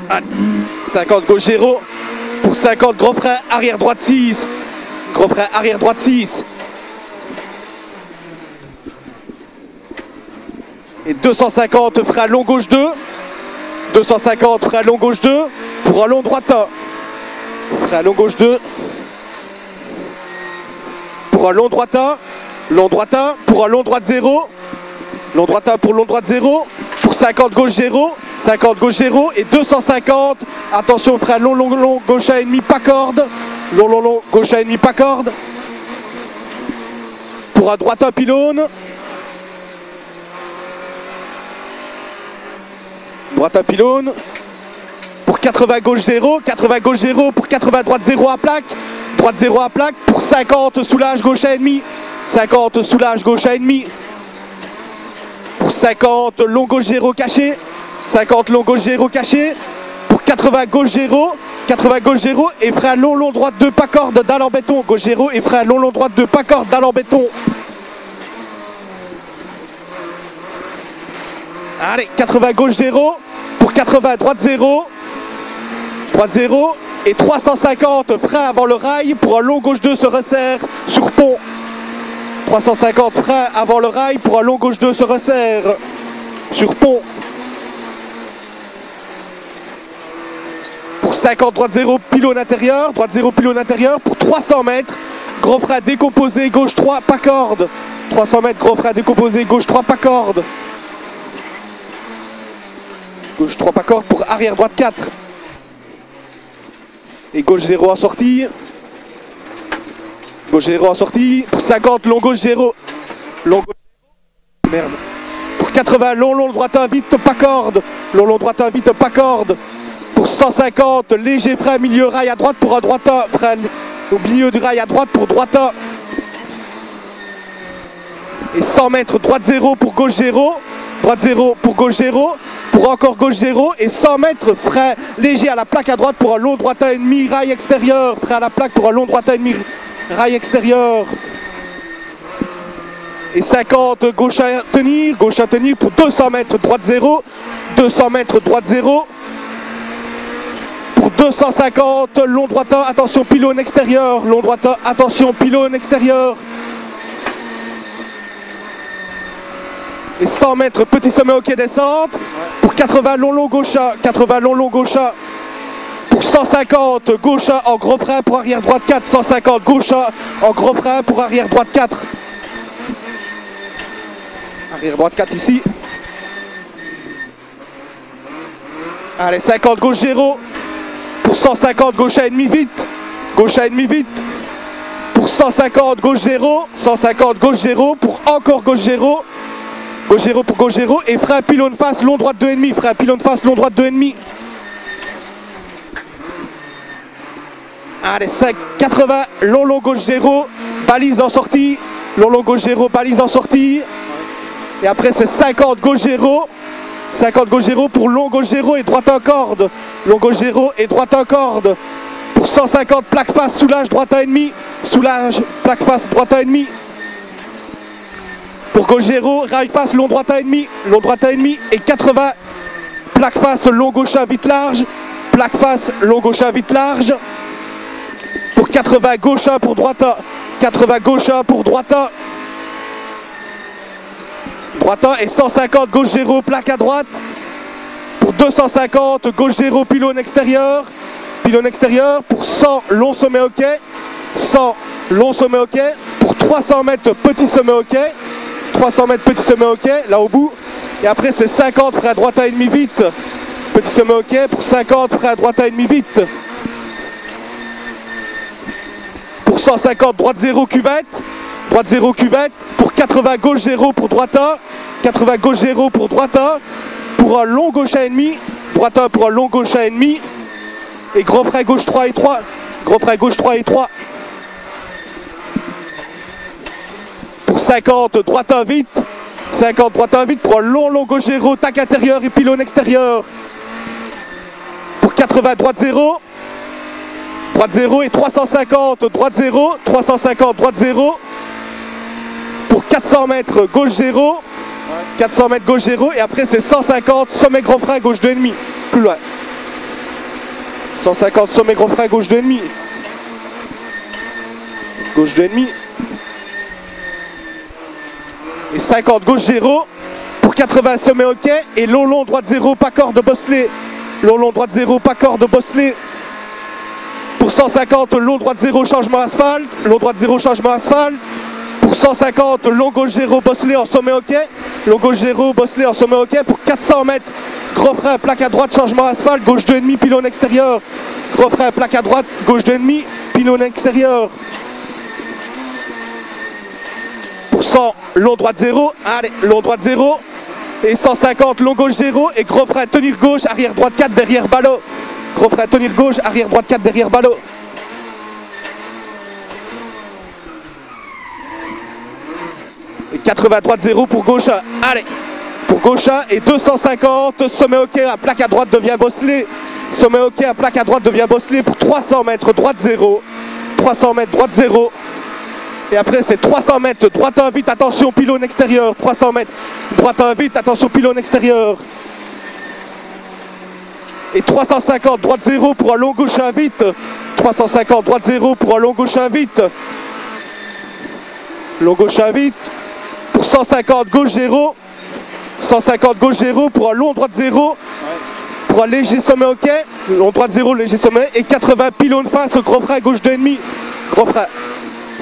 Allez. 50 gauche 0. Pour 50 gros frein arrière droite 6. Gros frein arrière droite 6. Et 250 frein long gauche 2. 250 frein long gauche 2. Pour un long droite 1. Frein long gauche 2. Pour un long droite 1. Long droite 1. Pour un long droite 0. Long droite 1 pour long droite 0. Pour 50 gauche 0. 50 gauche 0 et 250. Attention frein long long long gauche 1,5 pas corde. Long long long gauche 1,5 pas corde. Pour un droite 1 pylône. Droite 1 pylône. Pour 80 gauche 0. 80 gauche 0 pour 80 droite 0 à plaque. Droite 0 à plaque. Pour 50 soulage gauche 1,5. 50 soulage gauche 1,5. Pour 50 long gauche 0 caché. 50 long gauche 0 caché. Pour 80 gauche 0. 80 gauche 0 et frein long long droite 2 pas corde dalle en béton. Gauche 0 et frein long long droite 2 pas corde dalle en béton. Allez, 80 gauche 0. Pour 80 droite 0. Droite 0 et 350 frein avant le rail. Pour un long gauche 2 se resserre sur pont. 350 frein avant le rail. Pour un long gauche 2 se resserre sur pont. Pour 50 droite 0 pylône intérieur. Droite 0 pylône intérieur. Pour 300 mètres. Gros frein décomposé gauche 3 pas corde. 300 mètres gros frein décomposé gauche 3 pas corde. Gauche 3 pas corde pour arrière droite 4. Et gauche 0 en sortie. Gauche 0 en sortie. Pour 50 long gauche 0. Long gauche. Merde. Pour 80 long long droite 1 vite pas corde. Long long droite 1 vite pas corde. Pour 150 léger frein milieu rail à droite pour un droite 1. Frein au milieu du rail à droite pour droite 1. Et 100 mètres droite 0 pour gauche 0. Droite 0 pour gauche 0. Pour encore gauche 0 et 100 mètres frein léger à la plaque à droite pour un long droite 1,5 rail extérieur. Frein à la plaque pour un long droite 1,5 rail extérieur. Et 50 gauche à tenir pour 200 mètres droite 0. 200 mètres droite 0. Pour 250 long droite 1, attention pylône extérieur. Long droite 1, attention pylône extérieur. Et 100 mètres petit sommet au quai descente. Pour 80 long long gauche 1, 80 long long gauche 1. Pour 150 gauche 1 en gros frein pour arrière droite 4. 150 gauche 1 en gros frein pour arrière droite 4. Arrière droite 4 ici. Allez, 50 gauche 0. Pour 150 gauche 1,5 vite. Gauche 1,5 vite. Pour 150 gauche 0. 150 gauche 0 pour encore gauche 0. Gauche 0 pour gauche 0 et frein pylône face long droite 2,5. Frein pylône face long droite 2,5. Allez, 80 long long gauche 0. Balise en sortie. Long long gauche 0. Balise en sortie. Et après c'est 50 gauche 0. 50 gauche 0 pour long gauche 0 et droite en corde. Long gauche 0 et droite en corde. Pour 150 plaque face soulage droite 1,5. Soulage plaque face droite 1,5. Pour gauche 0, rail face long droite 1,5. Long droite 1,5 et 80 plaque face long gauche 1 vite large. Plaque face long gauche 1 vite large. Pour 80 gauche 1 pour droite 1. 80 gauche 1 pour droite 1. Droite 1 et 150 gauche 0 plaque à droite. Pour 250 gauche 0 pylône extérieur. Pylône extérieur pour 100 long sommet au quai. 100 long sommet au quai. Pour 300 mètres petit sommet au quai. 300 mètres petit sommet au quai, là au bout. Et après c'est 50 frein droite 1,5 vite. Petit sommet au quai pour 50 frein droite 1,5 vite. Pour 150 droite 0 cuvette. Droite 0 cuvette. Pour 80 gauche 0 pour droite 1. 80 gauche 0 pour droite 1. Pour un long gauche 1,5. Droite 1 pour un long gauche 1,5. Et gros frein gauche 3 et 3. Gros frein gauche 3 et 3. Pour 50 droite 1 vite. 50 droite 1 vite pour un long long gauche 0. Tac intérieur et pylône extérieur. Pour 80 droite 0. Droite 0 et 350 droite 0. 350 droite 0. Pour 400 mètres gauche 0. 400 mètres gauche 0 et après c'est 150 sommet grand frein gauche 2,5. Plus loin. 150 sommet gros frein gauche de ennemi. Gauche de ennemi. Et 50 gauche 0. Pour 80 sommet ok. Et long droite 0 pas corde bosselé. Long droite 0 pas corde bosselé. Pour 150 long droite 0 changement asphalte. Long droite 0 changement asphalte. Pour 150 long gauche 0 bosselé en sommet ok. Long gauche 0 bosselé en sommet ok. Pour 400 mètres gros frein plaque à droite changement asphalte. Gauche 2,5 pylône extérieur. Gros frein plaque à droite gauche 2,5 pylône extérieur. Pour 100 long droite 0. Allez long droite 0. Et 150 long gauche 0. Et gros frein tenir gauche arrière droite 4 derrière ballot. Gros frein tenir gauche arrière droite 4 derrière ballot. Et 80 droite 0 pour gauche. Allez pour gauche et 250 sommet ok à plaque à droite devient bosselé. Sommet ok à plaque à droite devient bosselé pour 300 mètres droite 0. 300 mètres droite 0. Et après c'est 300 mètres droite 1 vite, attention pylône extérieur. 300 mètres droite 1 vite, attention pylône extérieur. Et 350 droite 0 pour un long gauche 1 vite. 350 droite 0 pour un long gauche 1 vite. Long gauche 1 vite. Pour 150 gauche 0. 150 gauche 0 pour un long droite 0. Pour un léger sommet ok. Long droite 0 léger sommet. Et 80 pylône face gros frein gauche 2,5. Gros frein.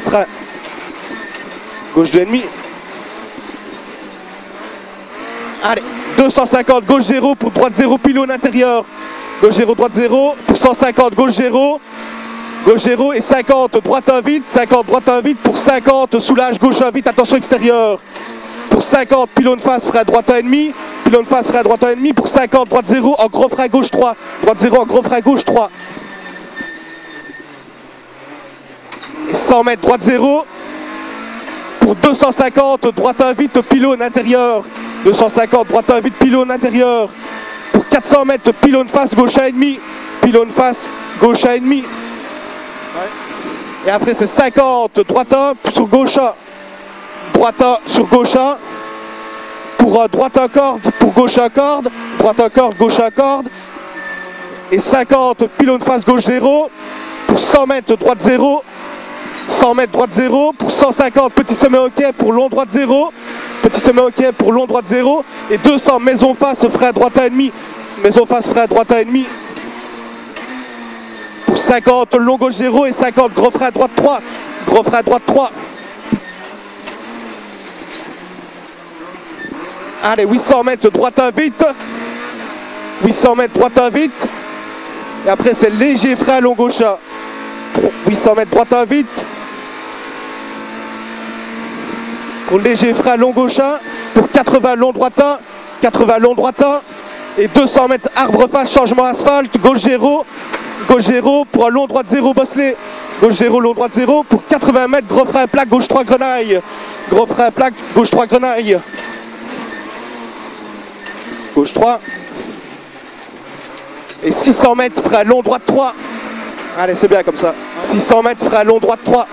Frein. Gauche 2,5. Allez, 250 gauche 0 pour droite 0 pylône intérieur. Gauche 0 droite 0 pour 150 gauche 0. Gauche 0 et 50 droite 1 vite. 50 droite 1 vite pour 50 soulage gauche 1 vite, attention extérieur. Pour 50 pylône face frein droite 1,5. Pylône face frein droite 1,5 pour 50 droite 0 en gros frein gauche 3. Droite 0 en gros frein gauche 3. Et 100 mètres droite 0. Pour 250 droite 1 vite pylône intérieur. 250 droite 1 vite pylône intérieur. Pour 400 mètres pylône face gauche 1,5. Pylône face gauche 1,5. Et après c'est 50 droite 1 sur gauche 1. Droite 1 sur gauche 1. Pour droite 1 corde, pour gauche 1 corde. Droite 1 corde, gauche 1 corde. Et 50 pylône face gauche 0. Pour 100 mètres droite 0. 100 mètres droite 0 pour 150 petit sommet ok pour long droite 0. Petit sommet ok pour long droite 0. Et 200 maison face frein droite 1,5. Maison face frein droite 1,5. Pour 50 long gauche 0 et 50 gros frein droite 3. Gros frein droite 3. Allez 800 mètres droite 1 vite. 800 mètres droite 1 vite. Et après c'est léger frein long gauche 1. 800 mètres droite 1 vite. Pour léger frein long gauche 1. Pour 80 long droite 1. 80 long droite 1. Et 200 mètres arbre face changement asphalte. Gauche 0. Gauche 0 pour un long droite 0 bosselé. Gauche 0 long droite 0 pour 80 mètres gros frein plaque gauche 3 grenaille. Gros frein plaque gauche 3 grenaille. Gauche 3. Et 600 mètres frein long droite 3. Allez, c'est bien comme ça. 600 mètres, frein long droite 3.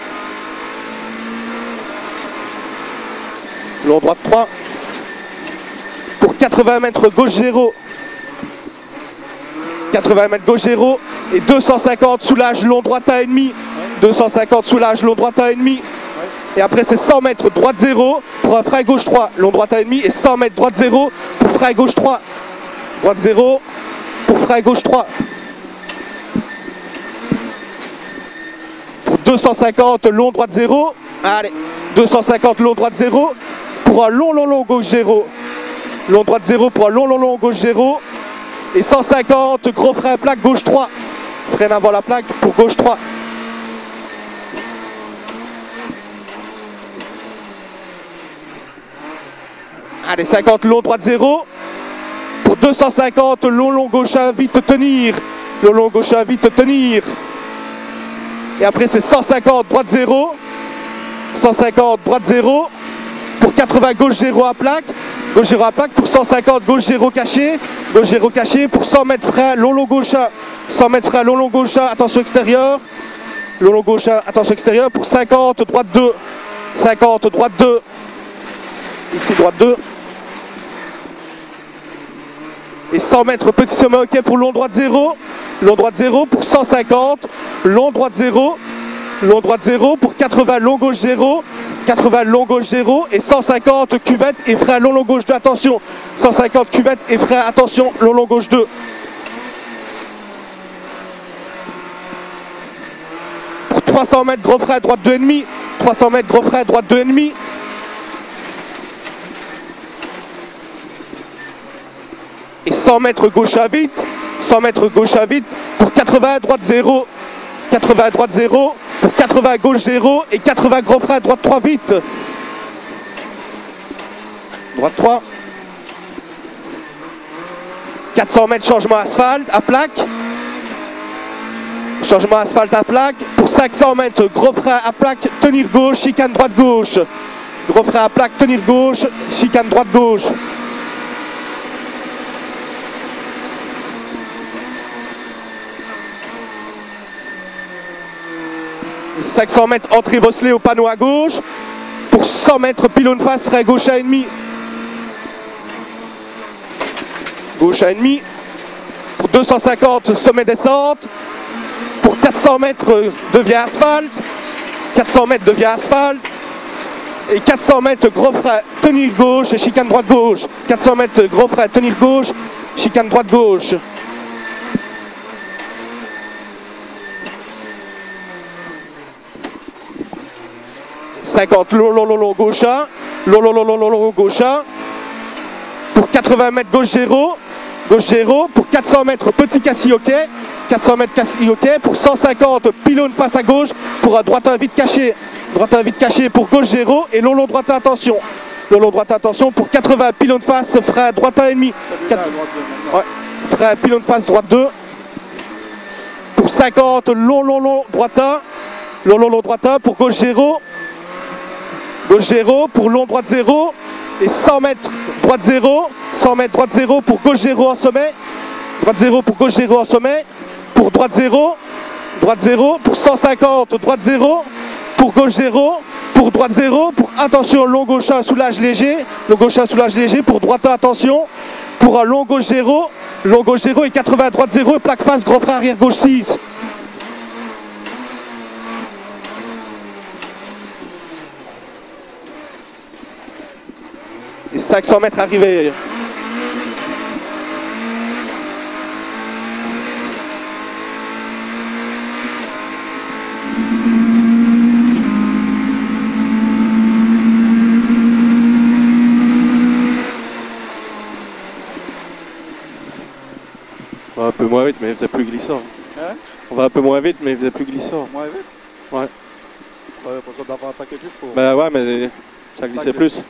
Long droite 3. Pour 80 mètres, gauche 0. 80 mètres, gauche 0. Et 250, soulage long droite 1,5. 250, soulage long droite 1,5. Et après, c'est 100 mètres, droite 0. Pour un frein gauche 3, long droite 1,5. Et 100 mètres, droite 0. Pour frein gauche 3. Droite 0. Pour frein gauche 3. 250 long droite 0. Allez, 250 long droite 0 pour un long gauche 0. Long droite 0 pour un long gauche 0. Et 150 gros frein plaque gauche 3. Freine avant la plaque pour gauche 3. Allez, 50 long droite 0. Pour 250 long gauche 1 vite tenir. Long gauche 1 vite tenir. Et après c'est 150 droite 0. 150 droite 0. Pour 80 gauche 0 à plaque. Gauche 0 à plaque pour 150 gauche 0 caché. Gauche 0 caché pour 100 mètres frein long gauche 1. 100 mètres frein long gauche 1, attention extérieur. Long gauche 1, attention extérieur pour 50 droite 2. 50 droite 2. Ici droite 2. Et 100 mètres petit sommet ok pour long droite 0. long droite 0 pour 150, long droite 0, long droite 0 pour 80, long gauche 0, 80, long gauche 0 et 150 cuvette et frein long long gauche 2, attention, 150 cuvette et frein, attention, long long gauche 2. Pour 300 mètres, gros frein droite 2,5, 300 mètres, gros frein droite 2,5. Et 100 mètres gauche à vite, 100 mètres gauche à vite pour 80 droite 0, 80 droite 0 pour 80 gauche 0 et 80 gros frein droite 3 vite. Droite 3. 400 mètres changement asphalte à plaque. Changement asphalte à plaque. Pour 500 mètres gros frein à plaque, tenir gauche, chicane droite gauche. Gros frein à plaque, tenir gauche, chicane droite gauche. 500 mètres entrée bosselée au panneau à gauche. Pour 100 mètres pylône face, frein gauche à ennemi. Gauche à ennemi. Pour 250 sommet descente. Pour 400 mètres devient asphalte. 400 mètres devient asphalte. Et 400 mètres gros frein tenir gauche et chicane droite gauche. 400 mètres gros frein tenir gauche, chicane droite gauche. Long gauche 1, long gauche 1, pour 80 mètres gauche 0, pour 400 mètres petit cassis-hoquet, 400 mètres cassis-hoquet, pour 150 pylône face à gauche, pour un droite 1 vite caché pour gauche 0, et long droite attention, droite attention, pour 80 pylône face, frein droite 1,5, frein pylône face droite 2, pour 50 long droite 1, long droite 1, pour gauche 0, gauche 0 pour long droite 0 et 100 mètres droite 0, 100 mètres droite 0 pour gauche 0 en sommet, droite 0 pour gauche 0 en sommet, pour droite 0 pour 150 droite 0, pour gauche 0, pour droite 0, pour attention long gauche 1 soulage léger, long gauche 1 soulage léger, pour droite 1 attention, pour un long gauche 0 et 80 droite 0 et plaque face gros frein arrière gauche 6. Et 500 mètres arrivés. On va un peu moins vite, mais il faisait plus glissant. Hein? On va un peu moins vite, mais il faisait plus glissant. Moins vite? Ouais. T'avais pas besoin d'avoir un paquet de pour... Bah ouais, mais ça glissait plus.